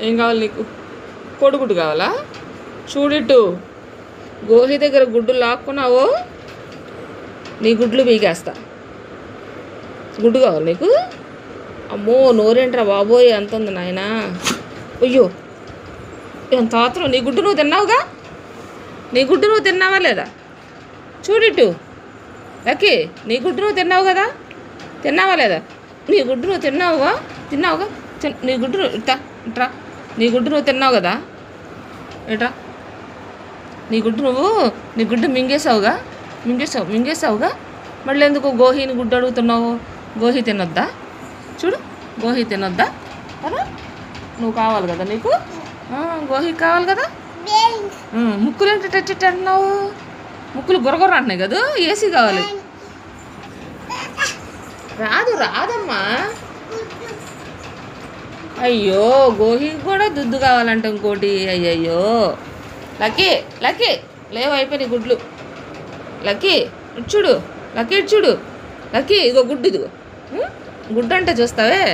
ఏం కావాలి నీకు? కోడిగుడ్డు కావాలా? చూడిట్టు గోహి దగ్గర గుడ్డు లాక్కున్నావో నీ గుడ్లు పీకేస్తా. గుడ్డు కావాలి నీకు? అమ్మో నోరేంట్రా బాబోయ్, ఎంత ఉంది నాయనా. అయ్యో ఎంత ఆత్రం. నీ గుడ్డు నువ్వు తిన్నావుగా? నీ గుడ్డు నువ్వు తిన్నావా లేదా? చూడిట్టు లక్కీ, నీ గుడ్డు నువ్వు తిన్నావు కదా? తిన్నావా లేదా? నీ గుడ్డు నువ్వు తిన్నావుగా? నీ గుడ్డు ఇట్రా. నీ గుడ్డు నువ్వు తిన్నావు కదా? ఏట్రా నీ గుడ్డు మింగేసావుగా. మళ్ళీ ఎందుకు గోహిని గుడ్డు అడుగుతున్నావు? గోహి తినొద్దా? చూడు, గోహి తినొద్దా? కదా నువ్వు కావాలి కదా నీకు? గోహి కావాలి కదా? ముక్కులు ఏంటి టచ్ అంటున్నావు? ముక్కులు గొరగొర అంటున్నాయి కదా? ఏసీ కావాలి. రాదమ్మా. అయ్యో గోహికి కూడా దుద్దు కావాలంట ఇంకోటి. అయ్యయ్యో లక్కీ లేవు, అయిపోయినాయి గుడ్లు. లక్కీ ఇటు చూడు. లక్కీ ఇదిగో గుడ్డు, ఇదిగో గుడ్డు అంటే చూస్తావే.